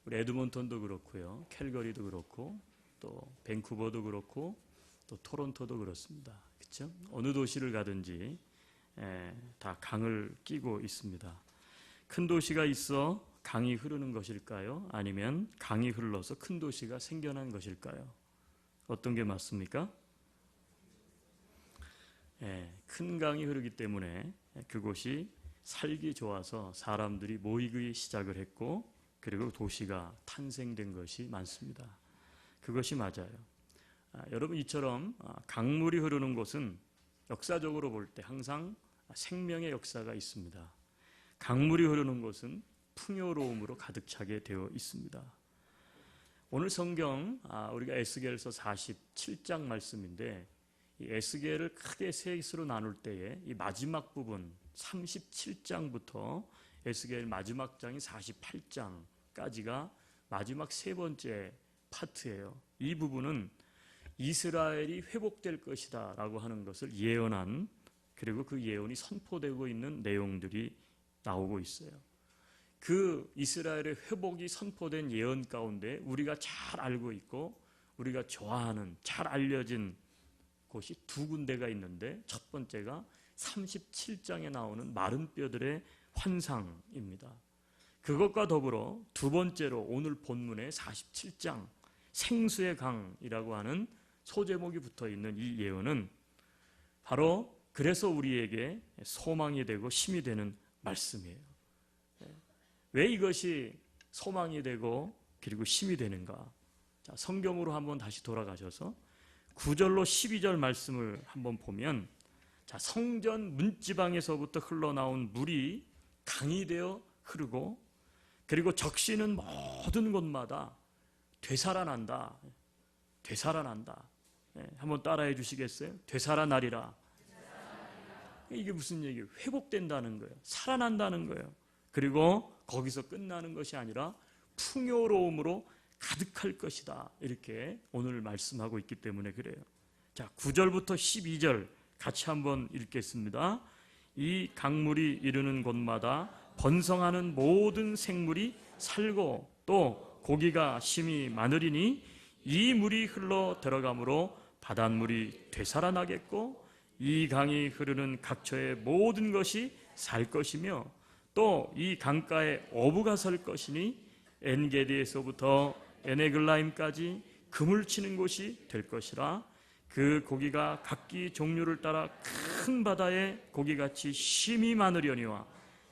우리 에드몬턴도 그렇고요, 캘거리도 그렇고, 또 밴쿠버도 그렇고, 또 토론토도 그렇습니다. 그렇죠? 어느 도시를 가든지 다 강을 끼고 있습니다. 큰 도시가 있어 강이 흐르는 것일까요? 아니면 강이 흘러서 큰 도시가 생겨난 것일까요? 어떤 게 맞습니까? 큰 강이 흐르기 때문에 그곳이 살기 좋아서 사람들이 모이기 시작을 했고, 그리고 도시가 탄생된 것이 많습니다. 그것이 맞아요. 여러분, 이처럼 강물이 흐르는 곳은 역사적으로 볼 때 항상 생명의 역사가 있습니다. 강물이 흐르는 곳은 풍요로움으로 가득 차게 되어 있습니다. 오늘 성경 우리가 에스겔서 47장 말씀인데, 이 에스겔을 크게 셋으로 나눌 때에 이 마지막 부분 37장부터 에스겔 마지막 장인 48장까지가 마지막 세 번째 파트예요. 이 부분은 이스라엘이 회복될 것이다 라고 하는 것을 예언한, 그리고 그 예언이 선포되고 있는 내용들이 나오고 있어요. 그 이스라엘의 회복이 선포된 예언 가운데 우리가 잘 알고 있고 우리가 좋아하는, 잘 알려진 곳이 두 군데가 있는데, 첫 번째가 37장에 나오는 마른 뼈들의 환상입니다. 그것과 더불어 두 번째로 오늘 본문의 47장 생수의 강이라고 하는 소제목이 붙어 있는 이 예언은 바로 그래서 우리에게 소망이 되고 힘이 되는 말씀이에요. 왜 이것이 소망이 되고 그리고 힘이 되는가? 자, 성경으로 한번 다시 돌아가셔서 9절로 12절 말씀을 한번 보면, 자, 성전 문지방에서부터 흘러나온 물이 강이 되어 흐르고, 그리고 적시는 모든 곳마다 되살아난다. 되살아난다. 한번 따라해 주시겠어요? 되살아나리라. 이게 무슨 얘기예요? 회복된다는 거예요. 살아난다는 거예요. 그리고 거기서 끝나는 것이 아니라 풍요로움으로 가득할 것이다. 이렇게 오늘 말씀하고 있기 때문에 그래요. 자, 9절부터 12절 같이 한번 읽겠습니다. 이 강물이 이르는 곳마다 번성하는 모든 생물이 살고 또 고기가 심히 많으리니 이 물이 흘러 들어가므로 바닷물이 되살아나겠고, 이 강이 흐르는 각처의 모든 것이 살 것이며, 또 이 강가에 어부가 설 것이니 엔게디에서부터 에네글라임까지 그물 치는 곳이 될 것이라. 그 고기가 각기 종류를 따라 큰 바다의 고기같이 심히 많으려니와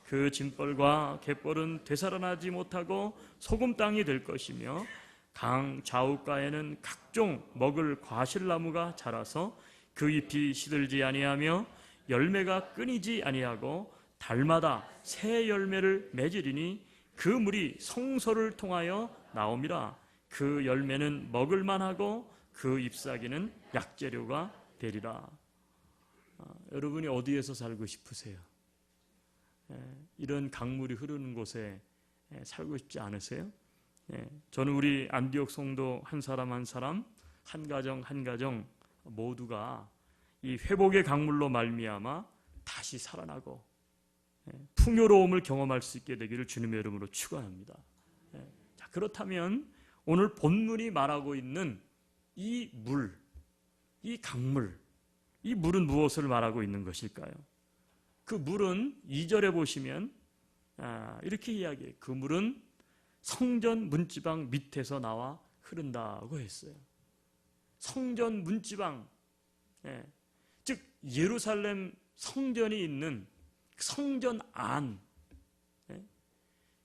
그 짐벌과 갯벌은 되살아나지 못하고 소금 땅이 될 것이며, 강 좌우가에는 각종 먹을 과실나무가 자라서 그 잎이 시들지 아니하며 열매가 끊이지 아니하고 달마다 새 열매를 맺으리니 그 물이 성소를 통하여 나옴이라. 그 열매는 먹을만하고 그 잎사귀는 약재료가 되리라. 여러분이 어디에서 살고 싶으세요? 이런 강물이 흐르는 곳에 살고 싶지 않으세요? 저는 우리 안디옥 성도 한 사람 한 사람, 한 가정 한 가정 모두가 이 회복의 강물로 말미암아 다시 살아나고 풍요로움을 경험할 수 있게 되기를 주님의 이름으로 축원합니다. 자, 그렇다면 오늘 본문이 말하고 있는 이 물, 이 강물, 이 물은 무엇을 말하고 있는 것일까요? 그 물은 2절에 보시면 이렇게 이야기해요. 그 물은 성전 문지방 밑에서 나와 흐른다고 했어요. 성전 문지방, 즉 예루살렘 성전이 있는 성전 안,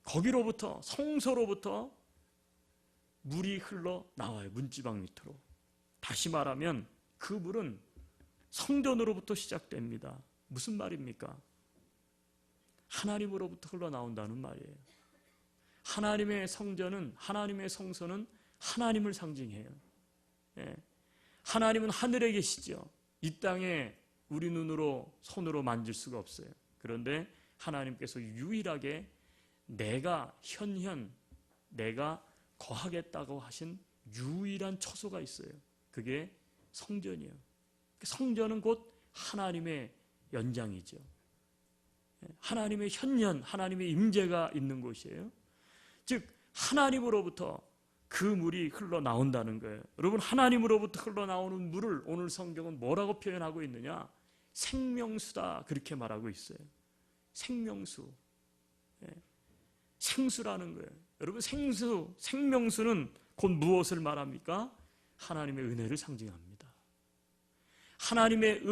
거기로부터, 성소로부터 물이 흘러나와요. 문지방 밑으로. 다시 말하면 그 물은 성전으로부터 시작됩니다. 무슨 말입니까? 하나님으로부터 흘러나온다는 말이에요. 하나님의 성전은, 하나님의 성소는 하나님을 상징해요. 하나님은 하늘에 계시죠. 이 땅에 우리 눈으로, 손으로 만질 수가 없어요. 그런데 하나님께서 유일하게 내가 내가 거하겠다고 하신 유일한 처소가 있어요. 그게 성전이에요. 성전은 곧 하나님의 연장이죠. 하나님의 현현, 하나님의 임재가 있는 곳이에요. 즉 하나님으로부터 그 물이 흘러나온다는 거예요. 여러분, 하나님으로부터 흘러나오는 물을 오늘 성경은 뭐라고 표현하고 있느냐? 생명수다, 그렇게 말하고 있어요. 생명수. 생수라는 거예요. 여러분, 생명수는 곧 무엇을 말합니까? 하나님의 은혜를 상징합니다. 하나님의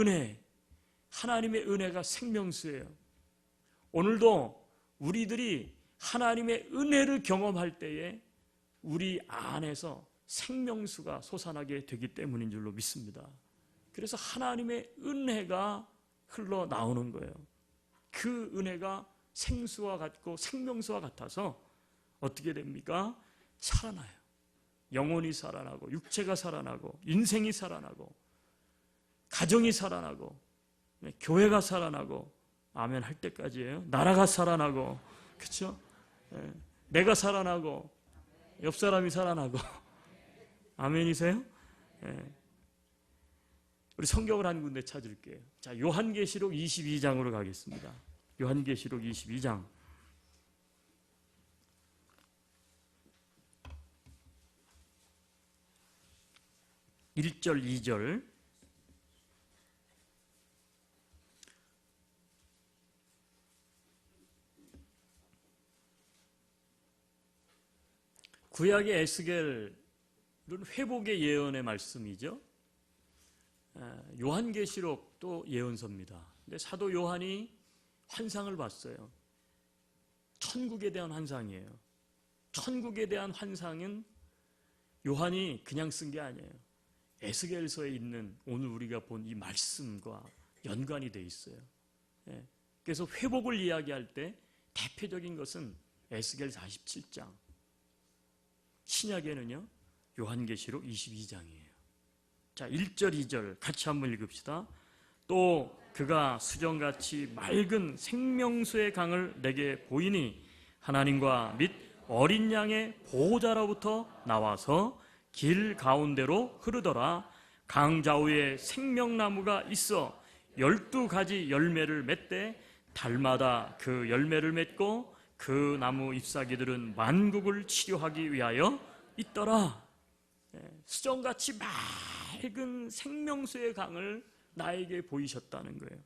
은혜가 생명수예요. 오늘도 우리들이 하나님의 은혜를 경험할 때에 우리 안에서 생명수가 솟아나게 되기 때문인 줄로 믿습니다. 그래서 하나님의 은혜가 흘러나오는 거예요. 그 은혜가 생수와 같고 생명수와 같아서 어떻게 됩니까? 살아나요. 영혼이 살아나고, 육체가 살아나고, 인생이 살아나고, 가정이 살아나고, 교회가 살아나고, 아멘 할 때까지예요. 나라가 살아나고, 그렇죠? 내가 살아나고, 옆 사람이 살아나고, 아멘이세요? 우리 성경을 한 군데 찾을게요. 자, 요한계시록 22장으로 가겠습니다. 요한계시록 22장. 1절, 2절. 구약의 에스겔은 회복의 예언의 말씀이죠. 요한계시록도 예언서입니다. 근데 사도 요한이 환상을 봤어요. 천국에 대한 환상이에요. 천국에 대한 환상은 요한이 그냥 쓴 게 아니에요. 에스겔서에 있는 오늘 우리가 본 이 말씀과 연관이 돼 있어요. 그래서 회복을 이야기할 때 대표적인 것은 에스겔 47장. 신약에는요, 요한계시록 22장이에요. 자, 1절, 2절 같이 한번 읽읍시다. 또 그가 수정같이 맑은 생명수의 강을 내게 보이니 하나님과 및 어린 양의 보호자로부터 나와서 길 가운데로 흐르더라. 강 좌우에 생명나무가 있어 12가지 열매를 맺되 달마다 그 열매를 맺고 그 나무 잎사귀들은 만국을 치료하기 위하여 있더라. 수정같이 맑은 생명수의 강을 나에게 보이셨다는 거예요.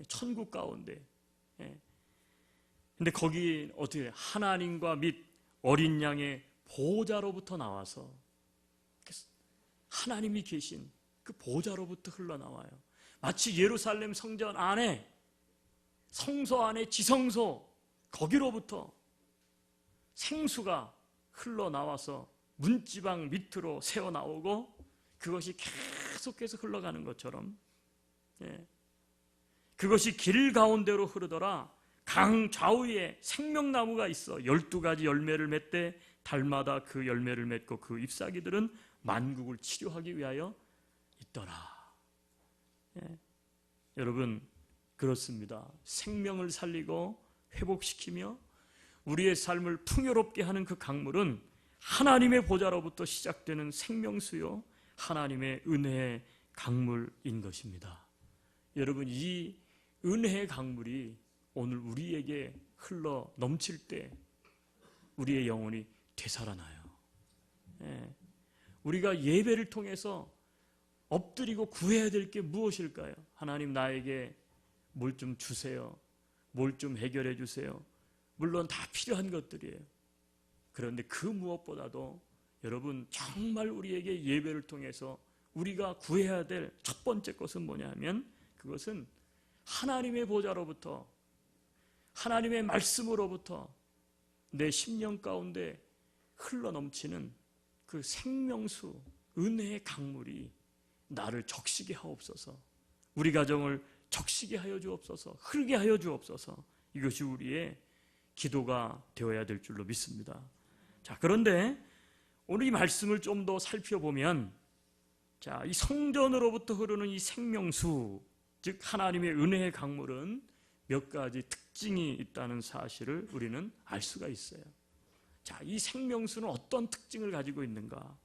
천국 가운데. 근데 거기 어떻게 하나님과 및 어린 양의 보호자로부터 나와서 하나님이 계신 그 보호자로부터 흘러나와요. 마치 예루살렘 성전 안에, 성소 안에 지성소, 거기로부터 생수가 흘러나와서 문지방 밑으로 새어나오고 그것이 계속해서 흘러가는 것처럼, 그것이 길 가운데로 흐르더라. 강 좌우에 생명나무가 있어 12가지 열매를 맺되 달마다 그 열매를 맺고 그 잎사귀들은 만국을 치료하기 위하여 있더라. 여러분, 그렇습니다. 생명을 살리고 회복시키며 우리의 삶을 풍요롭게 하는 그 강물은 하나님의 보좌로부터 시작되는 생명수요, 하나님의 은혜의 강물인 것입니다. 여러분, 이 은혜의 강물이 오늘 우리에게 흘러 넘칠 때 우리의 영혼이 되살아나요. 우리가 예배를 통해서 엎드리고 구해야 될 게 무엇일까요? 하나님, 나에게 뭘 좀 주세요. 뭘 좀 해결해 주세요. 물론 다 필요한 것들이에요. 그런데 그 무엇보다도 여러분, 정말 우리에게 예배를 통해서 우리가 구해야 될 첫 번째 것은 뭐냐면, 그것은 하나님의 보좌로부터, 하나님의 말씀으로부터 내 심령 가운데 흘러넘치는 그 생명수, 은혜의 강물이 나를 적시게 하옵소서, 우리 가정을 적시게 하여 주옵소서, 흐르게 하여 주옵소서. 이것이 우리의 기도가 되어야 될 줄로 믿습니다. 자, 그런데 오늘 이 말씀을 좀 더 살펴보면, 자, 이 성전으로부터 흐르는 이 생명수, 즉 하나님의 은혜의 강물은 몇 가지 특징이 있다는 사실을 우리는 알 수가 있어요. 자, 이 생명수는 어떤 특징을 가지고 있는가?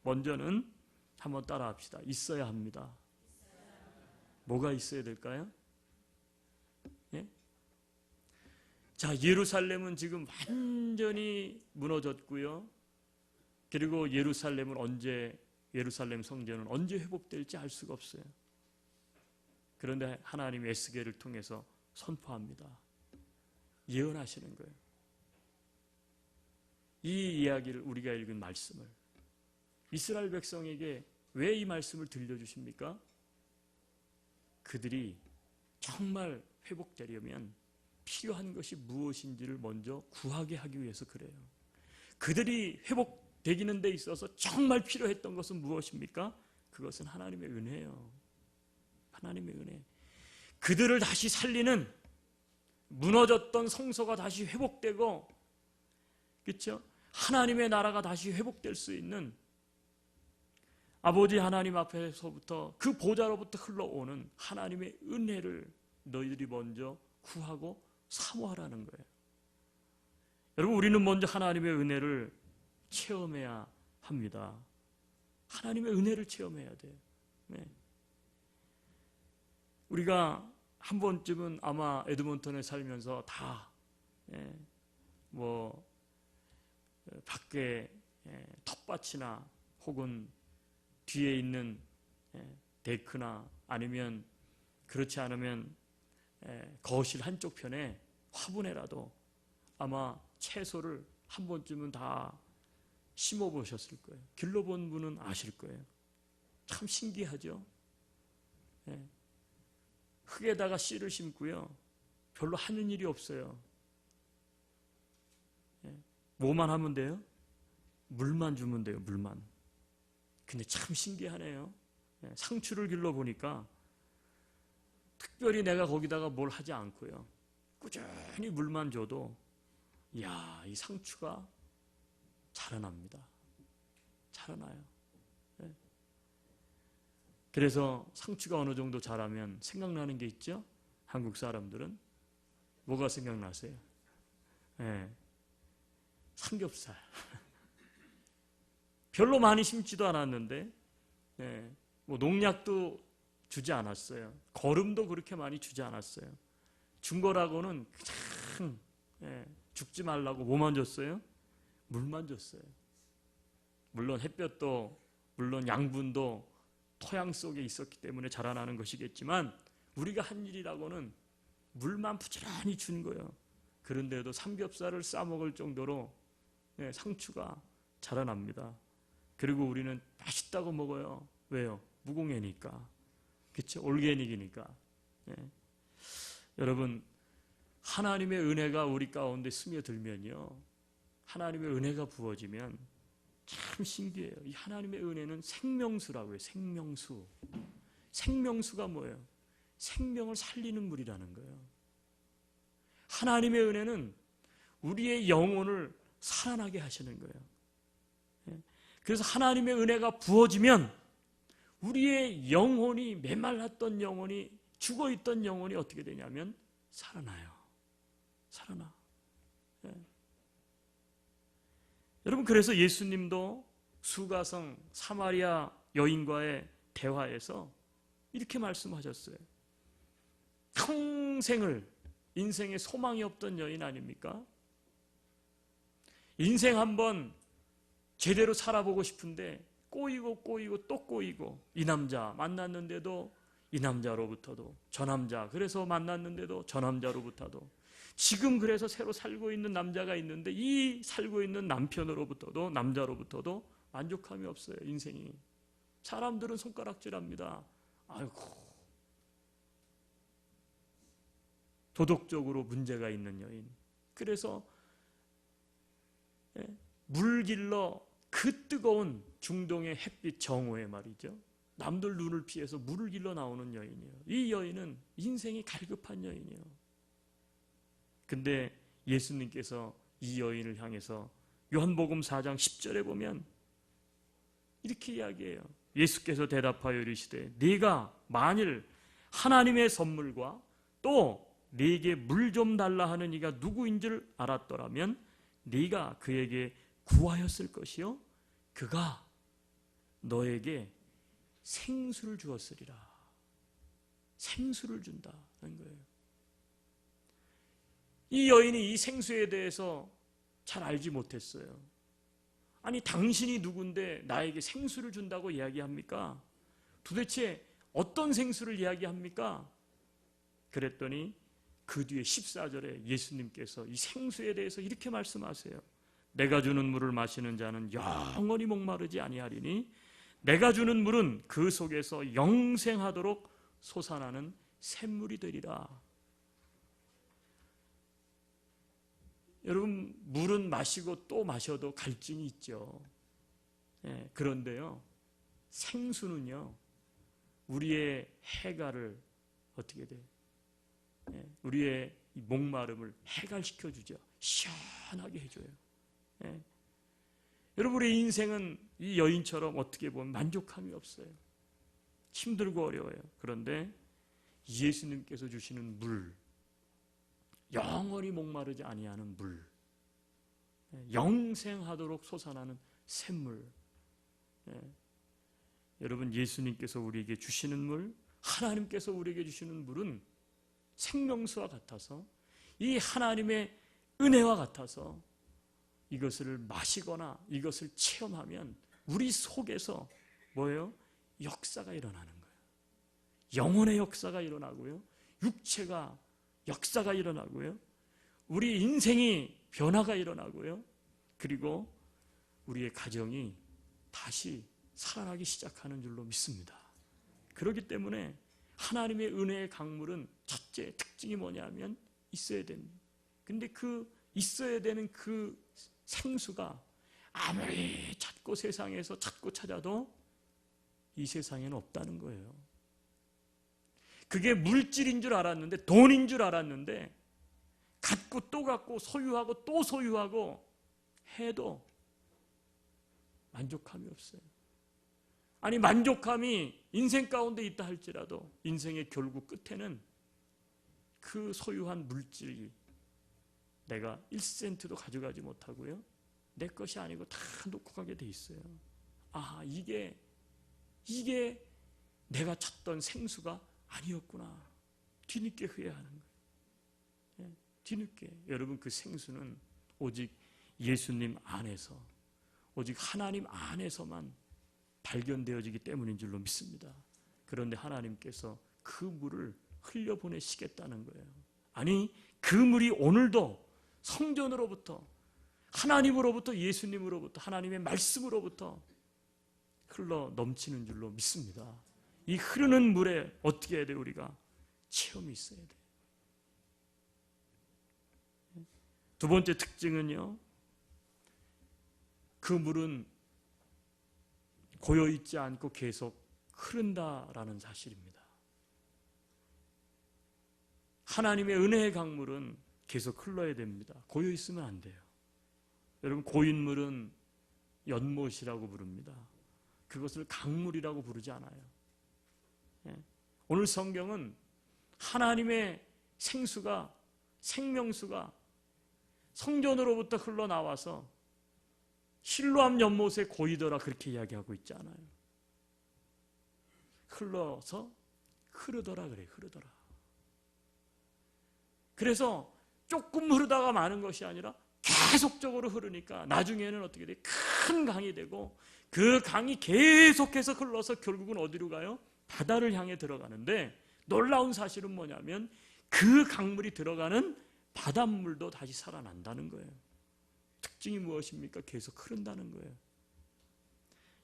먼저는 한번 따라합시다. 있어야 합니다. 뭐가 있어야 될까요? 예? 자, 예루살렘은 지금 완전히 무너졌고요. 그리고 예루살렘 성전은 언제 회복될지 알 수가 없어요. 그런데 하나님이 에스겔을 통해서 선포합니다. 예언하시는 거예요. 이 이야기를, 우리가 읽은 말씀을 이스라엘 백성에게 왜 이 말씀을 들려주십니까? 그들이 정말 회복되려면 필요한 것이 무엇인지를 먼저 구하게 하기 위해서 그래요. 그들이 회복되기는 데 있어서 정말 필요했던 것은 무엇입니까? 그것은 하나님의 은혜예요. 하나님의 은혜. 그들을 다시 살리는, 무너졌던 성소가 다시 회복되고, 그렇죠? 하나님의 나라가 다시 회복될 수 있는, 아버지 하나님 앞에서부터 그 보좌로부터 흘러오는 하나님의 은혜를 너희들이 먼저 구하고 사모하라는 거예요. 여러분, 우리는 먼저 하나님의 은혜를 체험해야 합니다. 하나님의 은혜를 체험해야 돼요. 네. 우리가 한 번쯤은 아마 에드먼턴에 살면서 다 밖에 텃밭이나 혹은 뒤에 있는 데크나 아니면 그렇지 않으면 거실 한쪽 편에 화분에라도 아마 채소를 한 번쯤은 다 심어보셨을 거예요. 길러본 분은 아실 거예요. 참 신기하죠. 흙에다가 씨를 심고요. 별로 하는 일이 없어요. 뭐만 하면 돼요? 물만 주면 돼요. 물만. 근데 참 신기하네요. 상추를 길러보니까 특별히 내가 거기다가 뭘 하지 않고요. 꾸준히 물만 줘도 이야, 이 상추가 자라납니다. 자라나요. 그래서 상추가 어느 정도 자라면 생각나는 게 있죠? 한국 사람들은 뭐가 생각나세요? 삼겹살. 별로 많이 심지도 않았는데 농약도 주지 않았어요. 거름도 그렇게 많이 주지 않았어요. 준 거라고는 그냥 죽지 말라고 뭐만 줬어요? 물만 줬어요. 물론 햇볕도, 물론 양분도 토양 속에 있었기 때문에 자라나는 것이겠지만 우리가 한 일이라고는 물만 부지런히 준 거예요. 그런데도 삼겹살을 싸먹을 정도로 상추가 자라납니다. 그리고 우리는 맛있다고 먹어요. 왜요? 무공해니까. 그렇죠? 올게닉이니까. 여러분, 하나님의 은혜가 우리 가운데 스며들면요, 하나님의 은혜가 부어지면 참 신기해요. 이 하나님의 은혜는 생명수라고요. 생명수. 생명수가 뭐예요? 생명을 살리는 물이라는 거예요. 하나님의 은혜는 우리의 영혼을 살아나게 하시는 거예요. 그래서 하나님의 은혜가 부어지면 우리의 영혼이, 메말랐던 영혼이, 죽어있던 영혼이 어떻게 되냐면 살아나요. 살아나. 여러분, 그래서 예수님도 수가성 사마리아 여인과의 대화에서 이렇게 말씀하셨어요. 평생을 인생에 소망이 없던 여인 아닙니까? 인생 한번 제대로 살아보고 싶은데 꼬이고 또 꼬이고, 이 남자 만났는데도 이 남자로부터도, 저 남자 그래서 만났는데도 저 남자로부터도, 지금 그래서 새로 살고 있는 남자가 있는데 이 살고 있는 남편으로부터도, 남자로부터도 만족함이 없어요. 인생이. 사람들은 손가락질합니다. 아이고, 도덕적으로 문제가 있는 여인. 그래서 물길러 그 뜨거운 중동의 햇빛 정오에 말이죠, 남들 눈을 피해서 물을 길러 나오는 여인이에요. 이 여인은 인생이 갈급한 여인이에요. 근데 예수님께서 이 여인을 향해서 요한복음 4장 10절에 보면 이렇게 이야기해요. 예수께서 대답하여 이르시되 네가 만일 하나님의 선물과 또 네게 물 좀 달라 하는 이가 누구인지를 알았더라면 네가 그에게 구하였을 것이요 그가 너에게 생수를 주었으리라. 생수를 준다는 거예요. 이 여인이 이 생수에 대해서 잘 알지 못했어요. 아니, 당신이 누군데 나에게 생수를 준다고 이야기합니까? 도대체 어떤 생수를 이야기합니까? 그랬더니 그 뒤에 14절에 예수님께서 이 생수에 대해서 이렇게 말씀하세요. 내가 주는 물을 마시는 자는 영원히 목마르지 아니하리니 내가 주는 물은 그 속에서 영생하도록 솟아나는 샘물이 되리라. 여러분, 물은 마시고 또 마셔도 갈증이 있죠. 그런데요, 생수는요, 우리의 해갈을 어떻게 돼요? 우리의 목마름을 해갈시켜 주죠. 시원하게 해줘요. 여러분, 우리 인생은 이 여인처럼 어떻게 보면 만족함이 없어요. 힘들고 어려워요. 그런데 예수님께서 주시는 물, 영원히 목마르지 아니하는 물, 영생하도록 솟아나는 샘물. 여러분, 예수님께서 우리에게 주시는 물, 하나님께서 우리에게 주시는 물은 생명수와 같아서, 이 하나님의 은혜와 같아서 이것을 마시거나 이것을 체험하면 우리 속에서 뭐예요? 역사가 일어나는 거예요. 영혼의 역사가 일어나고요, 육체가 역사가 일어나고요, 우리 인생이 변화가 일어나고요, 그리고 우리의 가정이 다시 살아나기 시작하는 줄로 믿습니다. 그렇기 때문에 하나님의 은혜의 강물은 첫째 특징이 뭐냐면 있어야 됩니다. 근데 그 있어야 되는 그 생수가 아무리 찾고 세상에서 찾고 찾아도 이 세상에는 없다는 거예요. 그게 물질인 줄 알았는데, 돈인 줄 알았는데, 갖고 또 갖고 소유하고 또 소유하고 해도 만족함이 없어요. 아니, 만족함이 인생 가운데 있다 할지라도 인생의 결국 끝에는 그 소유한 물질이 내가 1센트도 가져가지 못하고요, 내 것이 아니고 다 놓고 가게 돼 있어요. 아, 이게 내가 찾던 생수가 아니었구나. 뒤늦게 후회하는 거예요. 뒤늦게. 여러분, 그 생수는 오직 예수님 안에서, 오직 하나님 안에서만 발견되어지기 때문인 줄로 믿습니다. 그런데 하나님께서 그 물을 흘려보내시겠다는 거예요. 아니, 그 물이 오늘도 성전으로부터, 하나님으로부터, 예수님으로부터, 하나님의 말씀으로부터 흘러 넘치는 줄로 믿습니다. 이 흐르는 물에 어떻게 해야 돼요? 우리가 체험이 있어야 돼요. 두 번째 특징은요, 그 물은 고여있지 않고 계속 흐른다라는 사실입니다. 하나님의 은혜의 강물은 계속 흘러야 됩니다. 고여있으면 안 돼요. 여러분, 고인 물은 연못이라고 부릅니다. 그것을 강물이라고 부르지 않아요. 오늘 성경은 하나님의 생수가, 생명수가 성전으로부터 흘러나와서 실로암 연못에 고이더라 그렇게 이야기하고 있지 않아요. 흘러서 흐르더라 그래요. 흐르더라. 그래서 조금 흐르다가 마는 것이 아니라 계속적으로 흐르니까 나중에는 어떻게 돼? 큰 강이 되고, 그 강이 계속해서 흘러서 결국은 어디로 가요? 바다를 향해 들어가는데, 놀라운 사실은 뭐냐면 그 강물이 들어가는 바닷물도 다시 살아난다는 거예요. 특징이 무엇입니까? 계속 흐른다는 거예요.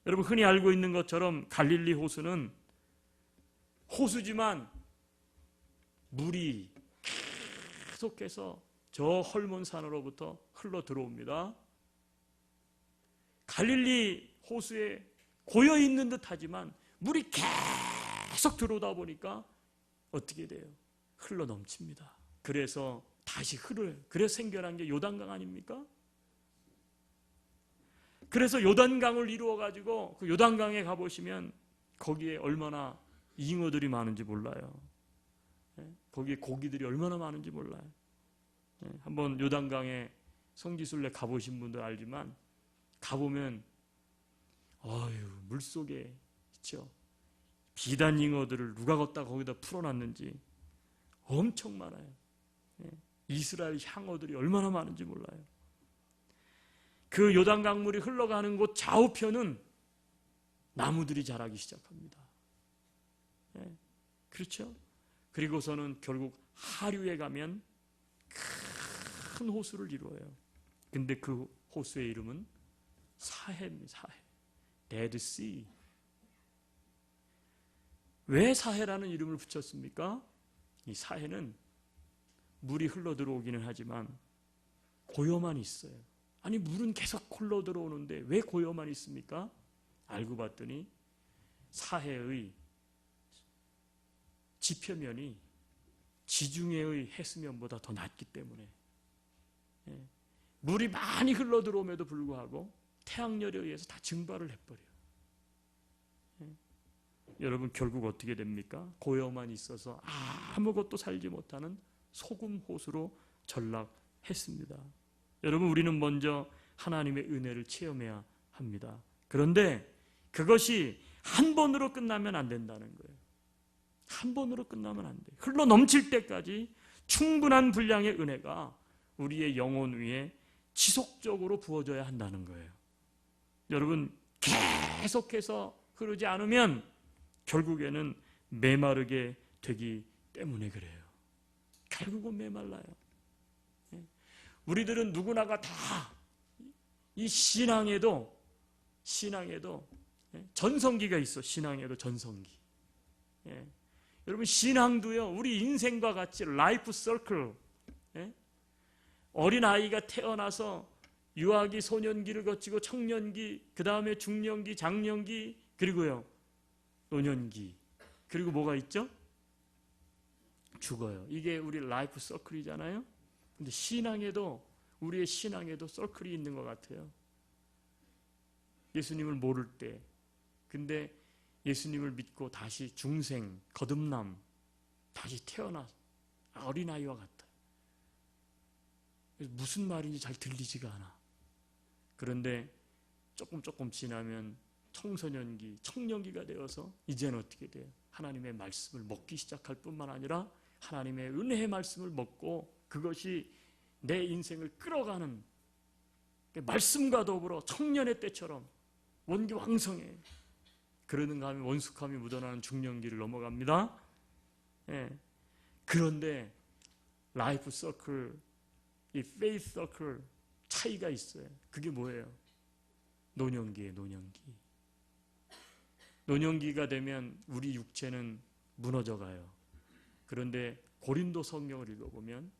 여러분, 흔히 알고 있는 것처럼 갈릴리 호수는 호수지만 물이 계속해서 저 헐몬산으로부터 흘러 들어옵니다. 갈릴리 호수에 고여 있는 듯하지만 물이 계속 들어오다 보니까 어떻게 돼요? 흘러 넘칩니다. 그래서 다시 그래서 생겨난 게 요단강 아닙니까? 그래서 요단강을 이루어 가지고 그 요단강에 가보시면 거기에 얼마나 잉어들이 많은지 몰라요. 거기에 고기들이 얼마나 많은지 몰라요. 한번 요단강에 성지순례 가보신 분들 알지만, 가보면 물속에 있죠. 비단 잉어들을 누가 걷다 거기다 풀어놨는지 엄청 많아요. 이스라엘 향어들이 얼마나 많은지 몰라요. 그 요단 강물이 흘러가는 곳 좌우편은 나무들이 자라기 시작합니다. 네, 그렇죠? 그리고서는 결국 하류에 가면 큰 호수를 이루어요. 근데 그 호수의 이름은 사해입니다. 사해. Dead Sea. 왜 사해라는 이름을 붙였습니까? 이 사해는 물이 흘러 들어오기는 하지만 고요만 있어요. 아니 물은 계속 흘러 들어오는데 왜 고요만 있습니까? 알고 봤더니 사해의 지표면이 지중해의 해수면보다 더 낮기 때문에 물이 많이 흘러 들어옴에도 불구하고 태양열에 의해서 다 증발을 해버려요. 여러분 결국 어떻게 됩니까? 고요만 있어서 아무것도 살지 못하는 소금 호수로 전락했습니다. 여러분 우리는 먼저 하나님의 은혜를 체험해야 합니다. 그런데 그것이 한 번으로 끝나면 안 된다는 거예요. 한 번으로 끝나면 안 돼요. 흘러 넘칠 때까지 충분한 분량의 은혜가 우리의 영혼 위에 지속적으로 부어져야 한다는 거예요. 여러분 계속해서 흐르지 않으면 결국에는 메마르게 되기 때문에 그래요. 결국은 메말라요. 우리들은 누구나가 다 이 신앙에도 전성기가 있어. 신앙에도 전성기. 여러분 신앙도요 우리 인생과 같이 라이프 서클, 어린아이가 태어나서 유아기, 소년기를 거치고 청년기, 그 다음에 중년기, 장년기, 그리고요 노년기, 그리고 뭐가 있죠? 죽어요. 이게 우리 라이프 서클이잖아요. 근데 신앙에도, 우리의 신앙에도 서클이 있는 것 같아요. 예수님을 모를 때, 근데 예수님을 믿고 다시 중생, 거듭남, 다시 태어나 어린아이와 같아요. 무슨 말인지 잘 들리지가 않아. 그런데 조금 지나면 청소년기, 청년기가 되어서 이제는 어떻게 돼요? 하나님의 말씀을 먹기 시작할 뿐만 아니라 하나님의 은혜의 말씀을 먹고 그것이 내 인생을 끌어가는 말씀과 더불어 청년의 때처럼 원기왕성해. 그러는가 하면 원숙함이 묻어나는 중년기를 넘어갑니다. 그런데 라이프 서클, 이 페이스 서클 차이가 있어요. 그게 뭐예요? 노년기예요. 노년기. 노년기가 되면 우리 육체는 무너져가요. 그런데 고린도 성경을 읽어보면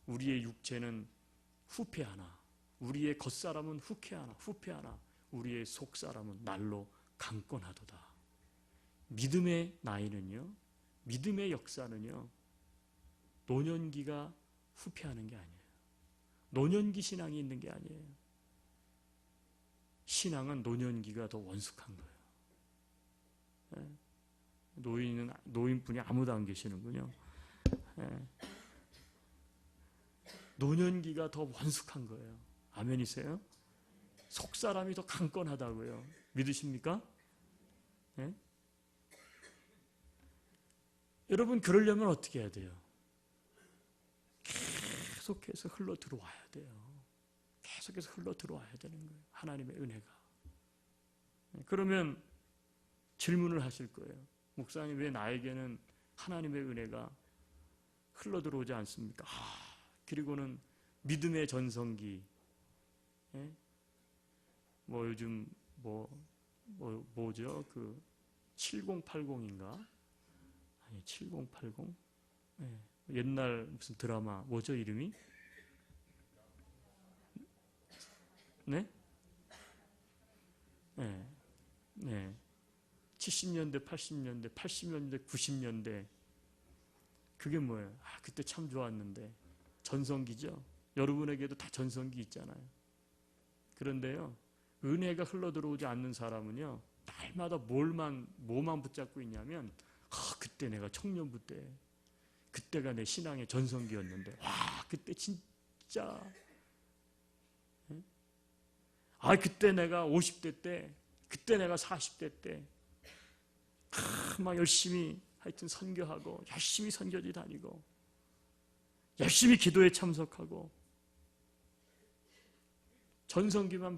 우리의 육체는 후패하나, 우리의 겉사람은 후패하나 우리의 속사람은 날로 강건하도다. 믿음의 나이는요, 믿음의 역사는요, 노년기가 후패하는 게 아니에요. 노년기 신앙이 있는 게 아니에요. 신앙은 노년기가 더 원숙한 거예요. 노인분이 아무도 안 계시는군요. 노년기가 더 원숙한 거예요. 아멘이세요? 속사람이 더 강건하다고요. 믿으십니까? 여러분 그러려면 어떻게 해야 돼요? 계속해서 흘러 들어와야 돼요. 계속해서 흘러 들어와야 되는 거예요. 하나님의 은혜가. 그러면 질문을 하실 거예요. 목사님 왜 나에게는 하나님의 은혜가 흘러 들어오지 않습니까? 그리고는 믿음의 전성기, 뭐 요즘 뭐죠? 그 7080인가? 아니 7080? 옛날 무슨 드라마 뭐죠 이름이? 네? 네. 70년대, 80년대, 80년대, 90년대. 그게 뭐예요? 그때 참 좋았는데. 전성기죠? 여러분에게도 다 전성기 있잖아요. 그런데요, 은혜가 흘러들어오지 않는 사람은요, 날마다 뭐만 붙잡고 있냐면, 그때 내가 청년부 때, 그때가 내 신앙의 전성기였는데, 그때 진짜, 그때 내가 50대 때, 그때 내가 40대 때, 막 열심히 하여튼 선교하고, 열심히 선교지 다니고, 열심히 기도에 참석하고 전성기만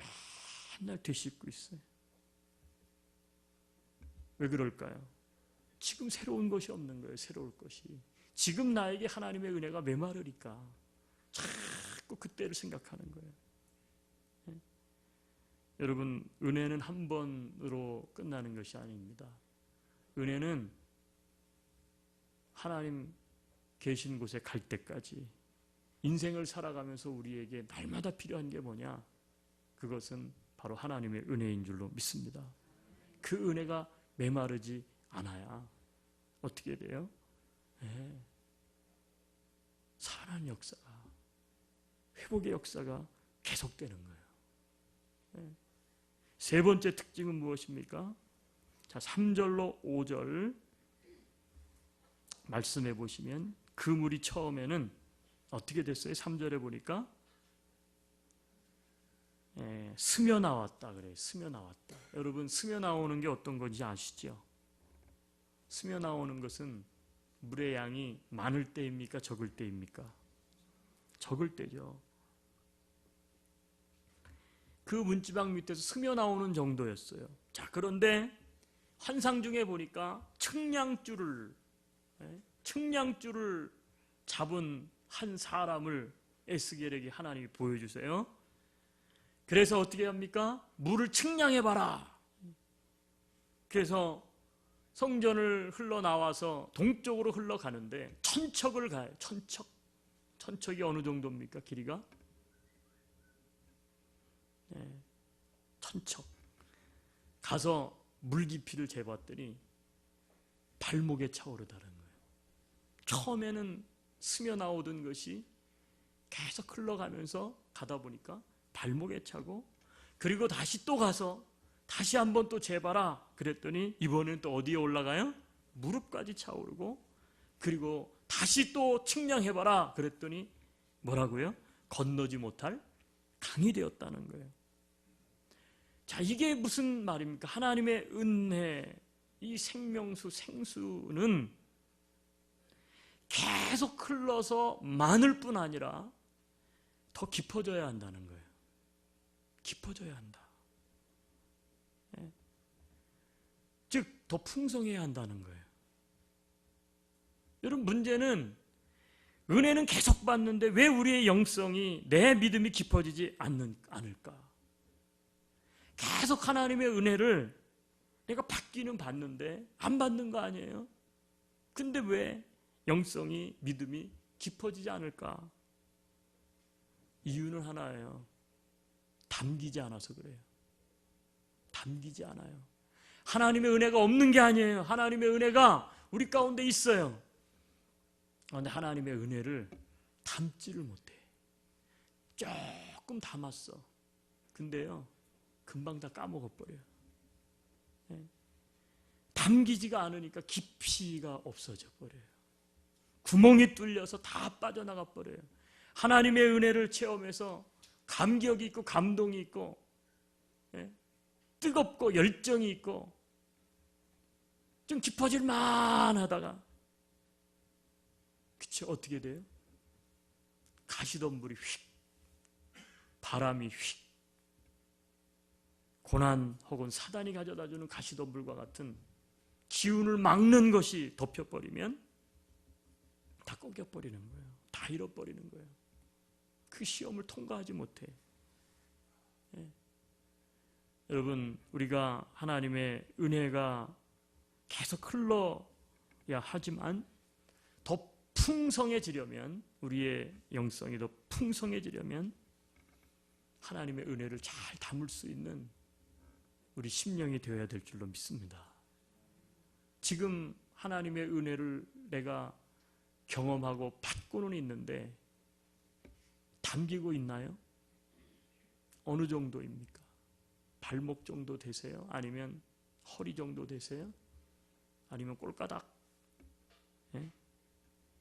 맨날 되씹고 있어요. 왜 그럴까요? 지금 새로운 것이 없는 거예요. 새로울 것이. 지금 나에게 하나님의 은혜가 메마르니까 자꾸 그때를 생각하는 거예요. 네? 여러분, 은혜는 한 번으로 끝나는 것이 아닙니다. 은혜는 하나님 계신 곳에 갈 때까지 인생을 살아가면서 우리에게 날마다 필요한 게 뭐냐? 그것은 바로 하나님의 은혜인 줄로 믿습니다. 그 은혜가 메마르지 않아야 어떻게 돼요? 네. 살아나는 역사가, 회복의 역사가 계속되는 거예요. 네. 세 번째 특징은 무엇입니까? 자, 3절로 5절 말씀해 보시면 그 물이 처음에는 어떻게 됐어요? 3절에 보니까 스며 나왔다 그래요. 스며 나왔다. 여러분, 스며 나오는 게 어떤 건지 아시죠? 스며 나오는 것은 물의 양이 많을 때입니까? 적을 때입니까? 적을 때죠. 그 문지방 밑에서 스며 나오는 정도였어요. 자, 그런데 환상 중에 보니까 측량줄을 잡은 한 사람을 에스겔에게 하나님이 보여주세요. 그래서 어떻게 합니까? 물을 측량해봐라. 그래서 성전을 흘러나와서 동쪽으로 흘러가는데 천척을 가요. 천척이 어느 정도입니까? 길이가? 네, 천척. 가서 물 깊이를 재봤더니 발목에 차오르다는 거예요. 처음에는 스며 나오던 것이 계속 흘러가면서 가다 보니까 발목에 차고, 그리고 다시 또 가서 다시 한번 또 재봐라 그랬더니 이번엔 또 어디에 올라가요? 무릎까지 차오르고, 그리고 다시 또 측량해봐라 그랬더니 뭐라고요? 건너지 못할 강이 되었다는 거예요. 자, 이게 무슨 말입니까? 하나님의 은혜, 이 생명수, 생수는 계속 흘러서 많을 뿐 아니라 더 깊어져야 한다는 거예요. 깊어져야 한다. 네. 즉, 더 풍성해야 한다는 거예요. 여러분, 문제는 은혜는 계속 받는데 왜 우리의 영성이, 내 믿음이 깊어지지 않을까? 계속 하나님의 은혜를 내가 받기는 받는데 안 받는 거 아니에요? 근데 왜 영성이, 믿음이 깊어지지 않을까? 이유는 하나예요. 담기지 않아서 그래요. 담기지 않아요. 하나님의 은혜가 없는 게 아니에요. 하나님의 은혜가 우리 가운데 있어요. 그런데 하나님의 은혜를 담지를 못해. 조금 담았어. 근데요, 금방 다 까먹어버려요. 담기지가 않으니까 깊이가 없어져 버려요. 구멍이 뚫려서 다 빠져나가 버려요. 하나님의 은혜를 체험해서 감격이 있고 감동이 있고 뜨겁고 열정이 있고 좀 깊어질 만하다가, 그쵸, 어떻게 돼요? 가시덤불이 휙, 바람이 휙, 고난 혹은 사단이 가져다주는 가시덤불과 같은 기운을 막는 것이 덮여버리면 다 꺾여버리는 거예요. 다 잃어버리는 거예요. 그 시험을 통과하지 못해. 여러분, 우리가 하나님의 은혜가 계속 흘러야 하지만 더 풍성해지려면, 우리의 영성이 더 풍성해지려면 하나님의 은혜를 잘 담을 수 있는 우리 심령이 되어야 될 줄로 믿습니다. 지금 하나님의 은혜를 내가 경험하고 받고는 있는데 담기고 있나요? 어느 정도입니까? 발목 정도 되세요? 아니면 허리 정도 되세요? 아니면 꼴까닥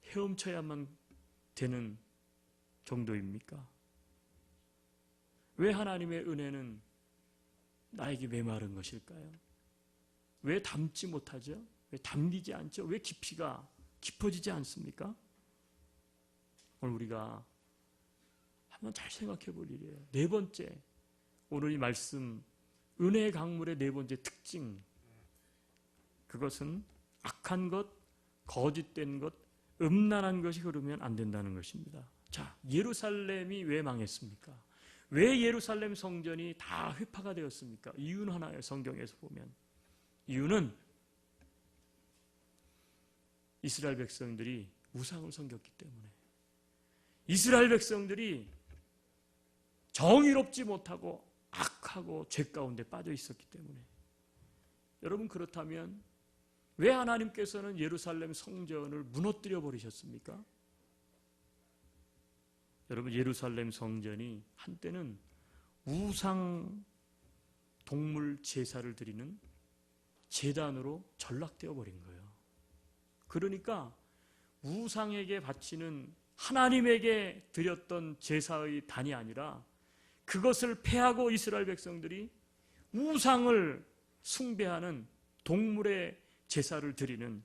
헤엄쳐야만 되는 정도입니까? 왜 하나님의 은혜는 나에게 메마른 것일까요? 왜 담지 못하죠? 왜 담기지 않죠? 왜 깊이가 깊어지지 않습니까? 오늘 우리가 한번 잘 생각해 볼 일이에요. 네 번째, 오늘 이 말씀 은혜의 강물의 네 번째 특징, 그것은 악한 것, 거짓된 것, 음란한 것이 흐르면 안 된다는 것입니다. 자, 예루살렘이 왜 망했습니까? 왜 예루살렘 성전이 다 회파가 되었습니까? 이유는 하나예요. 성경에서 보면 이유는 이스라엘 백성들이 우상을 섬겼기 때문에, 이스라엘 백성들이 정의롭지 못하고 악하고 죄 가운데 빠져 있었기 때문에. 여러분, 그렇다면 왜 하나님께서는 예루살렘 성전을 무너뜨려 버리셨습니까? 여러분, 예루살렘 성전이 한때는 우상 동물 제사를 드리는 제단으로 전락되어 버린 거예요. 그러니까 우상에게 바치는, 하나님에게 드렸던 제사의 단이 아니라 그것을 폐하고 이스라엘 백성들이 우상을 숭배하는 동물의 제사를 드리는,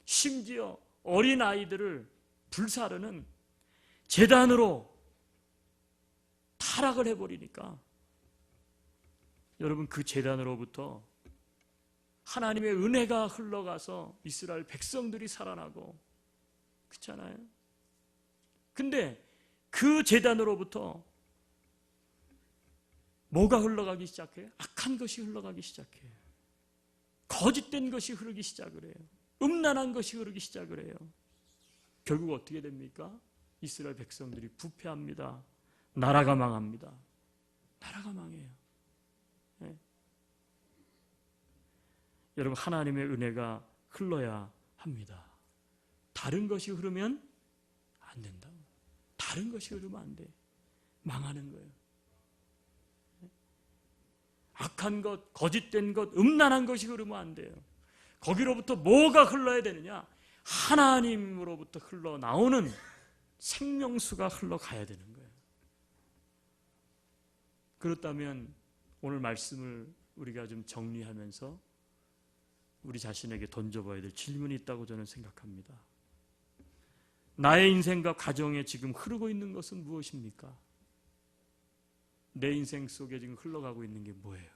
심지어 어린아이들을 불사르는 제단으로 타락을 해버리니까, 여러분, 그 제단으로부터 하나님의 은혜가 흘러가서 이스라엘 백성들이 살아나고, 그렇잖아요. 근데 그 제단으로부터 뭐가 흘러가기 시작해요? 악한 것이 흘러가기 시작해요. 거짓된 것이 흐르기 시작을 해요. 음란한 것이 흐르기 시작을 해요. 결국 어떻게 됩니까? 이스라엘 백성들이 부패합니다. 나라가 망합니다. 나라가 망해요. 네. 여러분, 하나님의 은혜가 흘러야 합니다. 다른 것이 흐르면 안 된다. 다른 것이 흐르면 안 돼. 망하는 거예요. 악한 것, 거짓된 것, 음란한 것이 흐르면 안 돼요. 거기로부터 뭐가 흘러야 되느냐? 하나님으로부터 흘러나오는 생명수가 흘러가야 되는 거예요. 그렇다면 오늘 말씀을 우리가 좀 정리하면서 우리 자신에게 던져봐야 될 질문이 있다고 저는 생각합니다. 나의 인생과 가정에 지금 흐르고 있는 것은 무엇입니까? 내 인생 속에 지금 흘러가고 있는 게 뭐예요?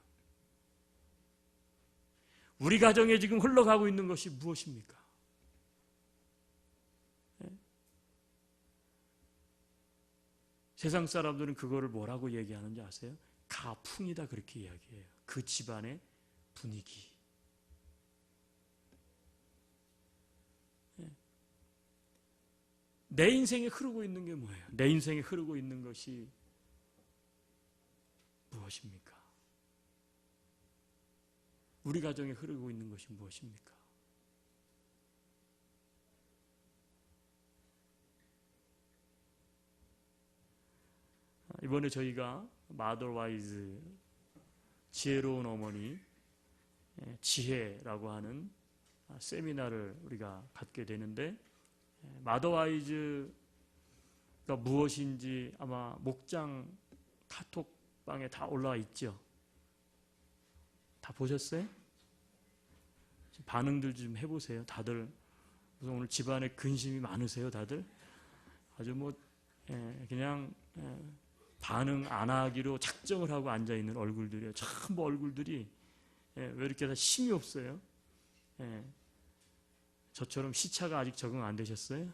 우리 가정에 지금 흘러가고 있는 것이 무엇입니까? 네? 세상 사람들은 그거를 뭐라고 얘기하는지 아세요? 가풍이다, 그렇게 이야기해요. 그 집안의 분위기. 네? 내 인생에 흐르고 있는 게 뭐예요? 내 인생에 흐르고 있는 것이 무엇입니까? 우리 가정에 흐르고 있는 것이 무엇입니까? 이번에 저희가 마더와이즈, 지혜로운 어머니 지혜라고 하는 세미나를 우리가 갖게 되는데, 마더와이즈가 무엇인지 아마 목장 카톡방에 다 올라와 있죠? 다 보셨어요? 반응들 좀 해보세요. 다들 무슨 오늘 집안에 근심이 많으세요? 다들 아주 그냥 반응 안 하기로 작정을 하고 앉아있는 얼굴들이에요. 전부 얼굴들이 왜 이렇게 다 힘이 없어요? 저처럼 시차가 아직 적응 안 되셨어요?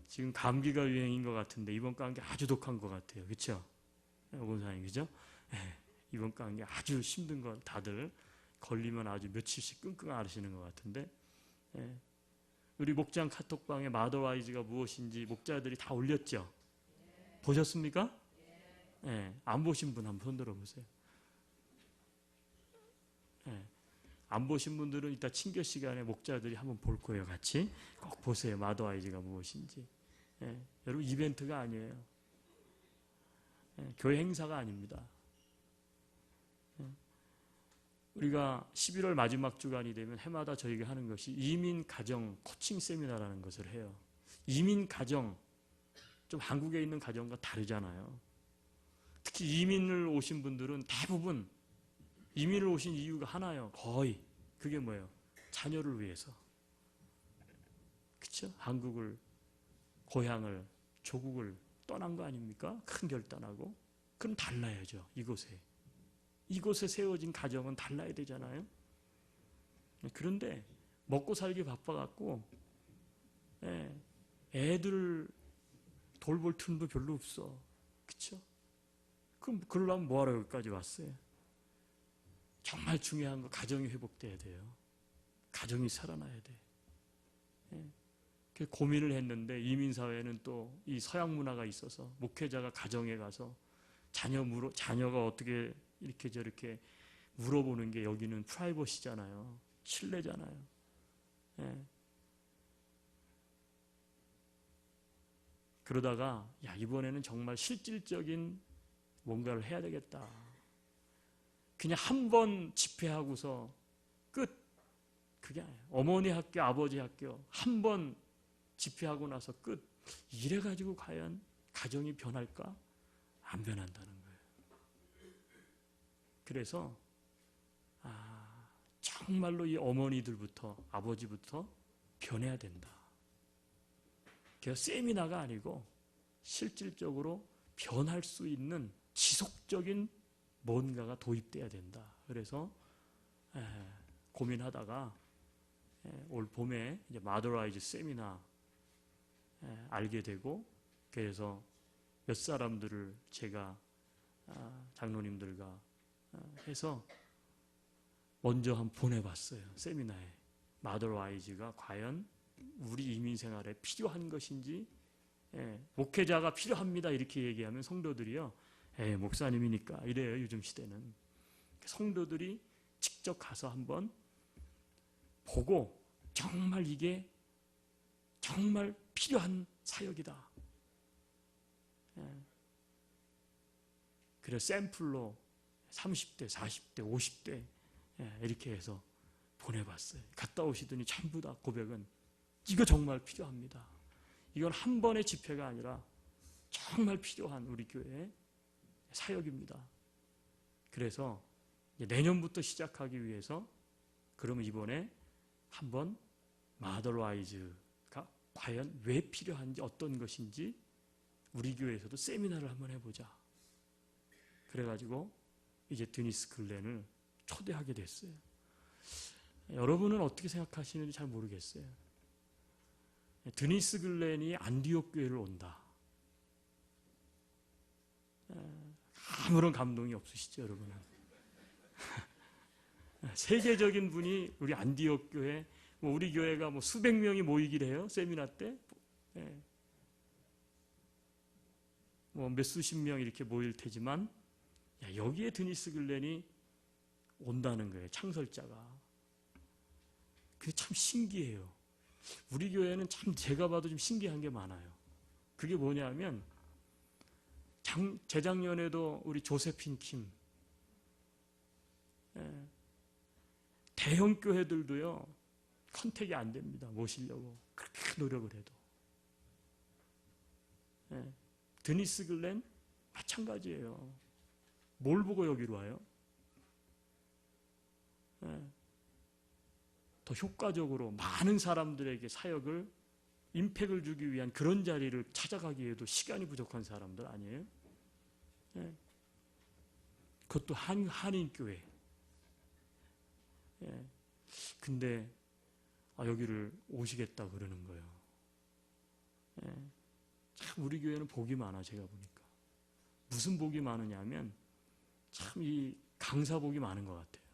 지금 감기가 유행인 것 같은데 이번 감기 아주 독한 것 같아요. 그렇죠? 오건사님, 그죠? 이번 감기 아주 힘든 거, 다들 걸리면 아주 며칠씩 끙끙 앓으시는 것 같은데, 우리 목장 카톡방에 마더와이즈가 무엇인지 목자들이 다 올렸죠? 보셨습니까? 안 보신 분 한번 손 들어보세요. 안 보신 분들은 이따 친교 시간에 목자들이 한번 볼 거예요. 같이 꼭 보세요. 마더와이즈가 무엇인지. 여러분, 이벤트가 아니에요. 교회 행사가 아닙니다. 우리가 11월 마지막 주간이 되면 해마다 저희가 하는 것이 이민 가정 코칭 세미나라는 것을 해요. 이민 가정, 좀 한국에 있는 가정과 다르잖아요. 특히 이민을 오신 분들은 대부분 이민을 오신 이유가 하나예요. 거의. 그게 뭐예요? 자녀를 위해서. 그렇죠? 한국을, 고향을 조국을 떠난 거 아닙니까? 큰 결단하고. 그럼 달라야죠. 이곳에 세워진 가정은 달라야 되잖아요. 그런데 먹고 살기 바빠갖고 애들 돌볼 틈도 별로 없어. 그쵸? 그럼 그러려면 뭐하러 여기까지 왔어요? 정말 중요한 거 가정이 회복돼야 돼요. 가정이 살아나야 돼. 그 고민을 했는데 이민사회는 또 이 서양 문화가 있어서 목회자가 가정에 가서 자녀가 어떻게 이렇게 저렇게 물어보는 게 여기는 프라이버시잖아요. 신뢰잖아요. 그러다가 이번에는 정말 실질적인 뭔가를 해야 되겠다. 그냥 한 번 집회하고서 끝. 그게 아니에요. 어머니 학교, 아버지 학교 한 번 집회하고 나서 끝. 이래가지고 과연 가정이 변할까? 안 변한다는 거예요. 그래서 정말로 이 어머니들부터 아버지부터 변해야 된다. 그래서 세미나가 아니고 실질적으로 변할 수 있는 지속적인 뭔가가 도입돼야 된다. 그래서 고민하다가 올 봄에 이제 마더라이즈 세미나 알게 되고, 그래서 몇 사람들을 제가 장로님들과 해서 먼저 한번 보내봤어요. 세미나에. 마더라이즈가 과연 우리 이민 생활에 필요한 것인지, 목회자가 필요합니다 이렇게 얘기하면 성도들이요, 목사님이니까 이래요. 요즘 시대는. 성도들이 직접 가서 한번 보고 정말 이게 정말 필요한 사역이다. 그래서 샘플로 30대, 40대, 50대 이렇게 해서 보내봤어요. 갔다 오시더니 전부 다 고백은 이거 정말 필요합니다. 이건 한 번의 집회가 아니라 정말 필요한 우리 교회의 사역입니다. 그래서 내년부터 시작하기 위해서 그러면 이번에 한번 마더라이즈가 과연 왜 필요한지, 어떤 것인지 우리 교회에서도 세미나를 한번 해보자. 그래가지고 이제 드니스 글렌을 초대하게 됐어요. 여러분은 어떻게 생각하시는지 잘 모르겠어요. 드니스 글렌이 안디옥 교회를 온다. 아무런 감동이 없으시죠, 여러분은? 세계적인 분이 우리 안디옥 교회, 우리 교회가 수백 명이 모이기를 해요, 세미나 때. 몇 수십 명 이렇게 모일 테지만, 여기에 드니스 글렌이 온다는 거예요, 창설자가. 그게 참 신기해요. 우리 교회는 참 제가 봐도 좀 신기한 게 많아요. 그게 뭐냐면, 재작년에도 우리 조세핀 킴, 대형 교회들도요, 컨택이 안 됩니다. 모시려고 그렇게 노력을 해도. 드니스 글렌 마찬가지예요. 뭘 보고 여기로 와요? 더 효과적으로 많은 사람들에게 사역을, 임팩을 주기 위한 그런 자리를 찾아가기에도 시간이 부족한 사람들 아니에요? 그것도 한인교회. 근데 여기를 오시겠다 그러는 거예요. 참 우리 교회는 복이 많아, 제가 보니까. 무슨 복이 많으냐면 참 이 강사 복이 많은 것 같아요.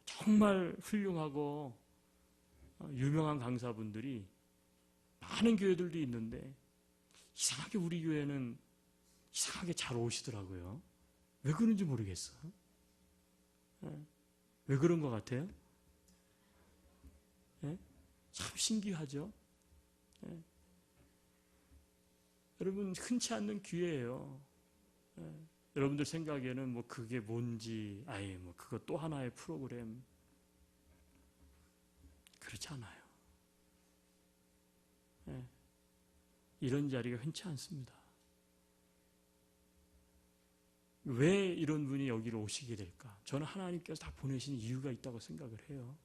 정말 훌륭하고 유명한 강사분들이 많은 교회들도 있는데 이상하게 우리 교회는 이상하게 잘 오시더라고요. 왜 그런지 모르겠어. 왜 그런 것 같아요? 참 신기하죠? 여러분, 흔치 않는 기회예요. 여러분들 생각에는 그게 뭔지, 그거 또 하나의 프로그램. 그렇지 않아요. 이런 자리가 흔치 않습니다. 왜 이런 분이 여기로 오시게 될까? 저는 하나님께서 다 보내신 이유가 있다고 생각을 해요.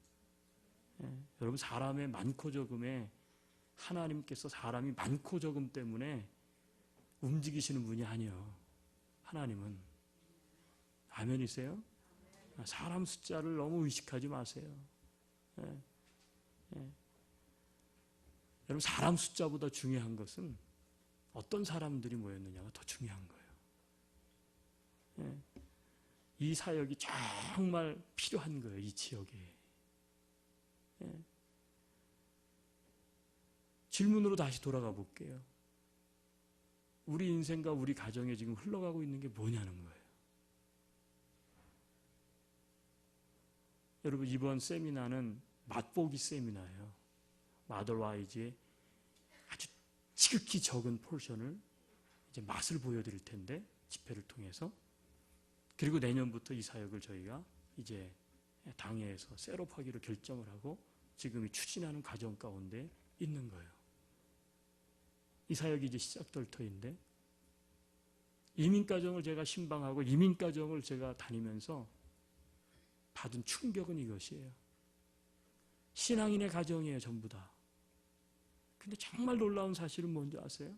여러분, 사람의 많고 적음에 하나님께서 사람이 많고 적음 때문에 움직이시는 분이 아니요. 하나님은. 아멘이세요? 사람 숫자를 너무 의식하지 마세요. 예. 예. 여러분, 사람 숫자보다 중요한 것은 어떤 사람들이 모였느냐가 더 중요한 거예요. 예. 이 사역이 정말 필요한 거예요, 이 지역에. 예. 질문으로 다시 돌아가 볼게요. 우리 인생과 우리 가정에 지금 흘러가고 있는 게 뭐냐는 거예요. 여러분, 이번 세미나는 맛보기 세미나예요. 마더와이즈의 아주 지극히 적은 포션을 이제 맛을 보여드릴 텐데, 집회를 통해서. 그리고 내년부터 이 사역을 저희가 이제 당회에서 셋업하기로 결정을 하고 지금 추진하는 과정 가운데 있는 거예요. 이 사역이 이제 시작될 터인데, 이민가정을 제가 신방하고 이민가정을 제가 다니면서 받은 충격은 이것이에요. 신앙인의 가정이에요, 전부 다. 근데 정말 놀라운 사실은 뭔지 아세요?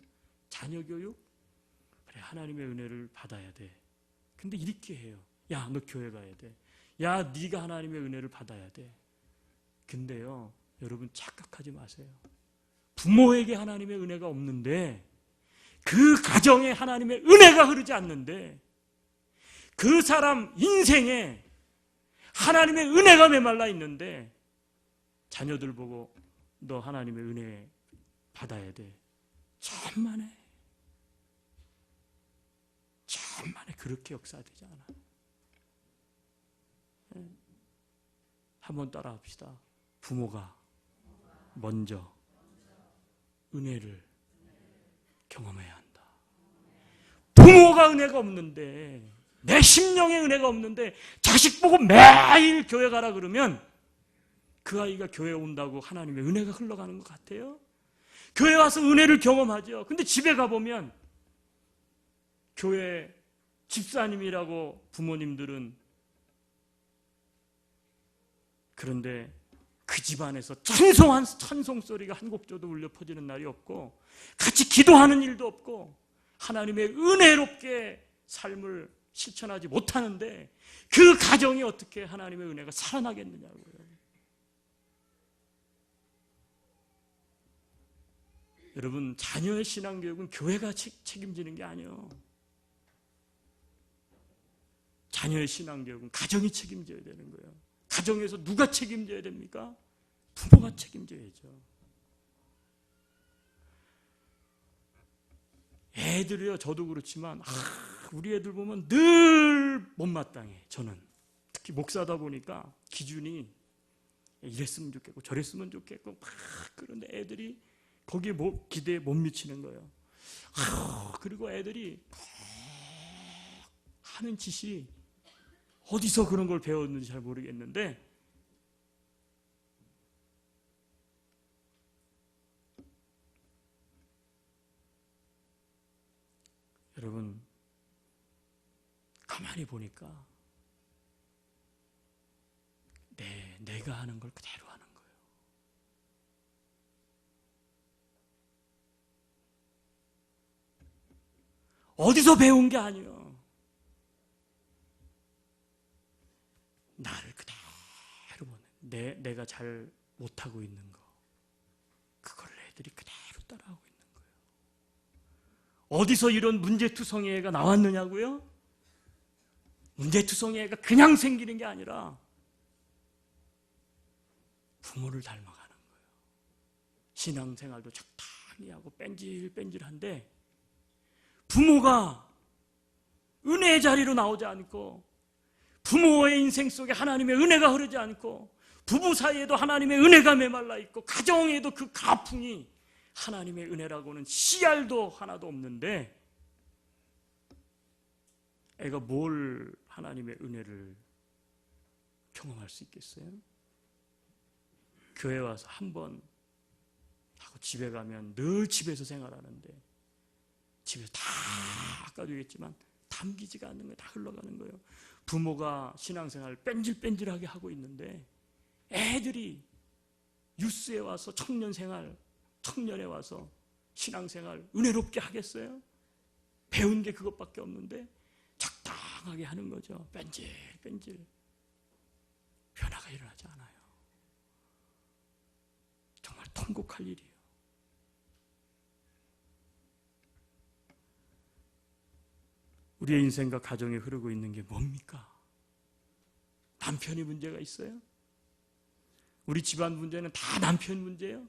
자녀 교육? 그래, 하나님의 은혜를 받아야 돼. 근데 이렇게 해요. 야, 너 교회 가야 돼. 야, 네가 하나님의 은혜를 받아야 돼. 근데요, 여러분 착각하지 마세요. 부모에게 하나님의 은혜가 없는데, 그 가정에 하나님의 은혜가 흐르지 않는데, 그 사람 인생에 하나님의 은혜가 메말라 있는데, 자녀들 보고 너 하나님의 은혜 받아야 돼. 천만에 그렇게 역사되지 않아요. 한번 따라 합시다. 부모가 먼저 은혜를 경험해야 한다. 부모가 은혜가 없는데, 내 심령에 은혜가 없는데 자식 보고 매일 교회 가라 그러면 그 아이가 교회 온다고 하나님의 은혜가 흘러가는 것 같아요? 교회 와서 은혜를 경험하죠. 근데 집에 가보면 교회 집사님이라고 부모님들은, 그런데 그 집안에서 찬송 소리가 한 곡조도 울려 퍼지는 날이 없고, 같이 기도하는 일도 없고, 하나님의 은혜롭게 삶을 실천하지 못하는데, 그 가정이 어떻게 하나님의 은혜가 살아나겠느냐고요. 여러분, 자녀의 신앙교육은 교회가 책임지는 게 아니에요. 자녀의 신앙교육은 가정이 책임져야 되는 거예요. 가정에서 누가 책임져야 됩니까? 부모가 책임져야죠. 애들이요, 저도 그렇지만 우리 애들 보면 늘 못마땅해. 저는 특히 목사다 보니까 기준이 이랬으면 좋겠고 저랬으면 좋겠고 막, 그런데 애들이 거기에 기대에 못 미치는 거예요. 그리고 애들이 하는 짓이 어디서 그런 걸 배웠는지 잘 모르겠는데, 여러분 가만히 보니까 내가 하는 걸 그대로 하는 거예요. 어디서 배운 게 아니에요. 나를 그대로 보내. 내가 잘 못하고 있는 거, 그걸 애들이 그대로 따라하고 있는 거예요. 어디서 이런 문제투성이 애가 나왔느냐고요? 문제투성이 애가 그냥 생기는 게 아니라 부모를 닮아가는 거예요. 신앙생활도 적당히 하고 뺀질뺀질한데 부모가 은혜의 자리로 나오지 않고, 부모의 인생 속에 하나님의 은혜가 흐르지 않고, 부부 사이에도 하나님의 은혜가 메말라 있고, 가정에도 그 가풍이 하나님의 은혜라고는 씨알도 하나도 없는데, 애가 뭘 하나님의 은혜를 경험할 수 있겠어요? 교회 와서 한 번 하고 집에 가면 늘 집에서 생활하는데, 집에서 다 아까도 얘기했지만 담기지가 않는 거예요. 다 흘러가는 거예요. 부모가 신앙생활을 뺀질뺀질하게 하고 있는데 애들이 뉴스에 와서 청년생활 청년에 와서 신앙생활 은혜롭게 하겠어요? 배운 게 그것밖에 없는데 적당하게 하는 거죠. 뺀질뺀질. 변화가 일어나지 않아요. 정말 통곡할 일이에요. 우리의 인생과 가정에 흐르고 있는 게 뭡니까? 남편이 문제가 있어요? 우리 집안 문제는 다 남편 문제예요?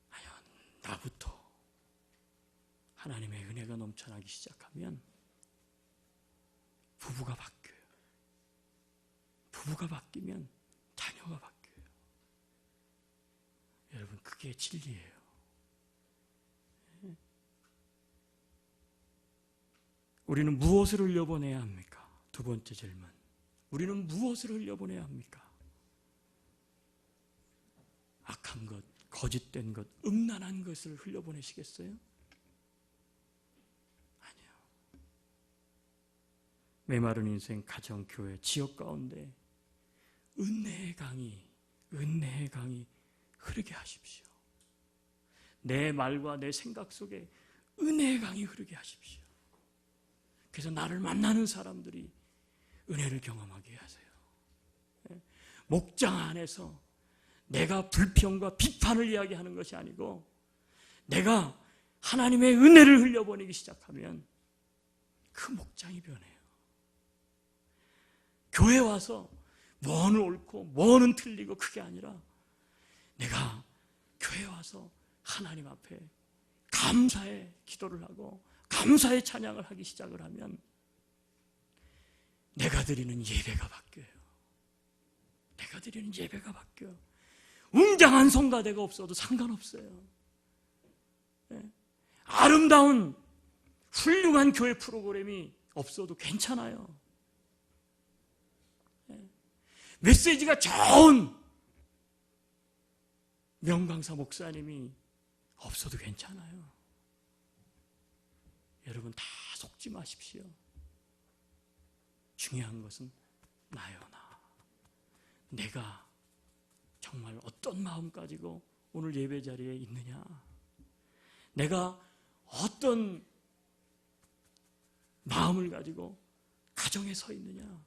과연 나부터 하나님의 은혜가 넘쳐나기 시작하면 부부가 바뀌어요. 부부가 바뀌면 자녀가 바뀌어요. 여러분, 그게 진리예요. 우리는 무엇을 흘려보내야 합니까? 두 번째 질문. 우리는 무엇을 흘려보내야 합니까? 악한 것, 거짓된 것, 음란한 것을 흘려보내시겠어요? 아니요. 메마른 인생, 가정, 교회, 지역 가운데 은혜의 강이 흐르게 하십시오. 내 말과 내 생각 속에 은혜의 강이 흐르게 하십시오. 그래서 나를 만나는 사람들이 은혜를 경험하게 하세요. 목장 안에서 내가 불평과 비판을 이야기하는 것이 아니고 내가 하나님의 은혜를 흘려보내기 시작하면 그 목장이 변해요. 교회 와서 뭐는 옳고 뭐는 틀리고 그게 아니라 내가 교회 와서 하나님 앞에 감사의 기도를 하고 감사의 찬양을 하기 시작을 하면 내가 드리는 예배가 바뀌어요. 내가 드리는 예배가 바뀌어요. 웅장한 성가대가 없어도 상관없어요. 아름다운 훌륭한 교회 프로그램이 없어도 괜찮아요. 메시지가 좋은 명강사 목사님이 없어도 괜찮아요. 여러분, 다 속지 마십시오. 중요한 것은 나요, 나. 내가 정말 어떤 마음 가지고 오늘 예배 자리에 있느냐, 내가 어떤 마음을 가지고 가정에 서 있느냐,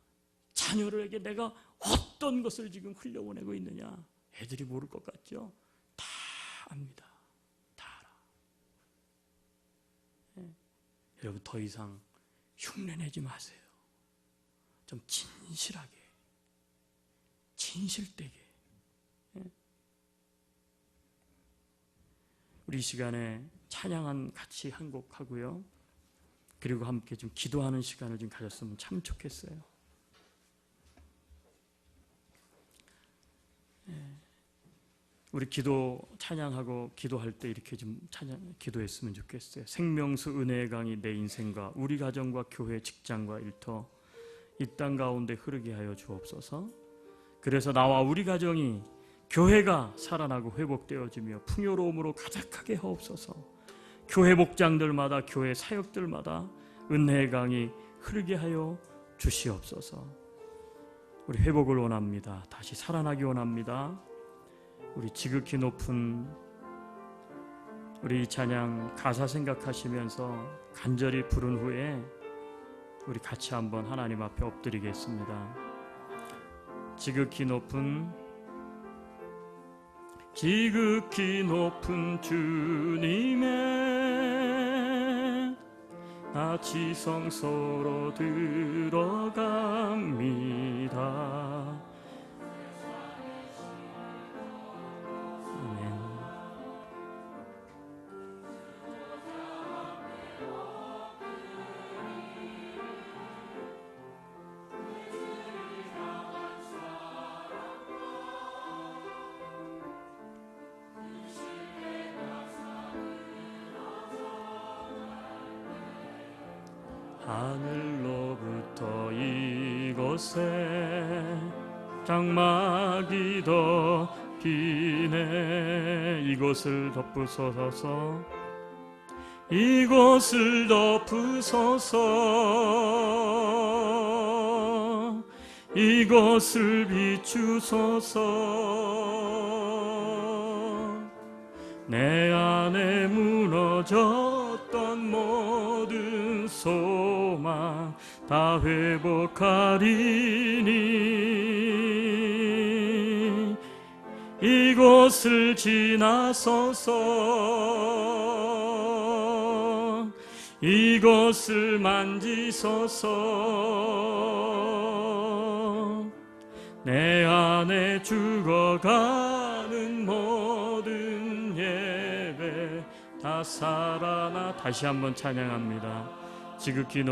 자녀들에게 내가 어떤 것을 지금 흘려보내고 있느냐. 애들이 모를 것 같죠? 다 압니다. 다 알아. 여러분, 더 이상 흉내내지 마세요. 좀 진실하게, 진실되게. 우리 이 시간에 찬양한 같이 한 곡 하고요. 그리고 함께 좀 기도하는 시간을 좀 가졌으면 참 좋겠어요. 우리 찬양하고 기도할 때 이렇게 좀 기도했으면 좋겠어요. 생명수 은혜의 강이 내 인생과 우리 가정과 교회, 직장과 일터 이 땅 가운데 흐르게 하여 주옵소서. 그래서 나와 우리 가정이, 교회가 살아나고 회복되어지며 풍요로움으로 가득하게 하옵소서. 교회 목장들마다, 교회 사역들마다 은혜의 강이 흐르게 하여 주시옵소서. 우리 회복을 원합니다. 다시 살아나기 원합니다. 우리 지극히 높은 우리 이 찬양 가사 생각하시면서 간절히 부른 후에 우리 같이 한번 하나님 앞에 엎드리겠습니다. 지극히 높은 주님의 나 지성소로 들어갑니다. 하늘로부터 이곳에 장막이 덮이네. 이곳을 덮으소서. 이곳을 덮으소서. 이곳을 비추소서. 내 안에 무너졌던 모든 소망 다 회복하리니 이곳을 지나서서 이곳을 만지소서 내 안에 죽어가는 모든 예배 다 살아나. 다시 한번 찬양합니다. 지극히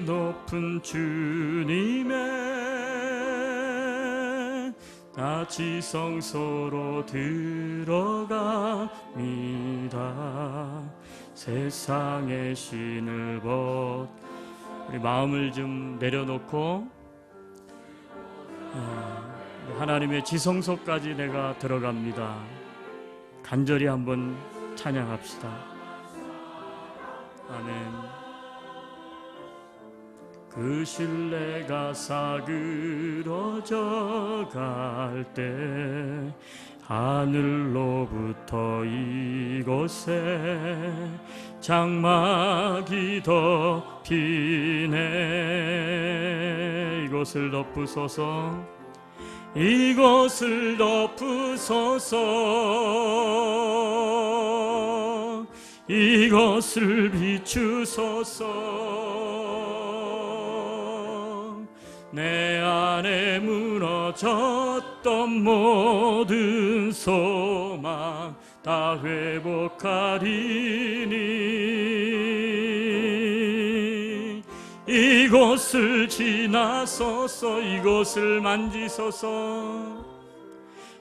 높은 주님의 나 지성소로 들어갑니다. 세상의 신을 벗 우리 마음을 좀 내려놓고 하나님의 지성소까지 내가 들어갑니다. 간절히 한번 찬양합시다. 아멘. 그 신뢰가 사그러져 갈 때 하늘로부터 이곳에 장막이 덮이네. 이곳을 덮으소서 이곳을 덮으소서 이곳을 비추소서 내 안에 무너졌던 모든 소망 다 회복하리니 이곳을 지나서서 이곳을 만지소서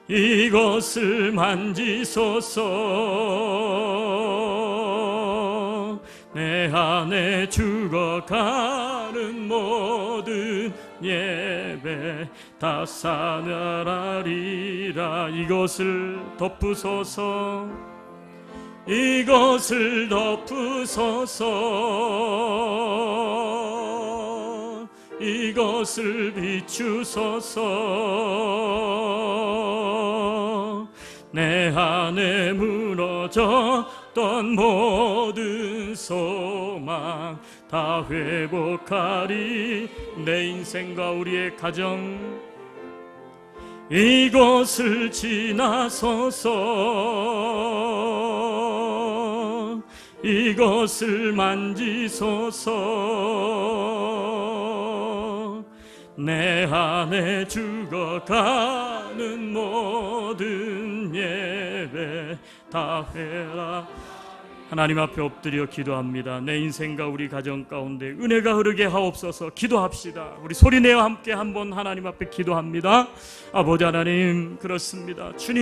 이곳을 만지소서 내 안에 죽어가는 모든 예배 다 사나라리라. 이곳을 덮으소서 이곳을 덮으소서 이곳을 비추소서 내 안에 무너졌던 모든 소망 다 회복하리. 내 인생과 우리의 가정 이곳을 지나서서 이곳을 만지소서 내 안에 죽어가는 모든 예배 다 회라. 하나님 앞에 엎드려 기도합니다. 내 인생과 우리 가정 가운데 은혜가 흐르게 하옵소서. 기도합시다. 우리 소리내어 함께 한번 하나님 앞에 기도합니다. 아버지 하나님, 그렇습니다. 주님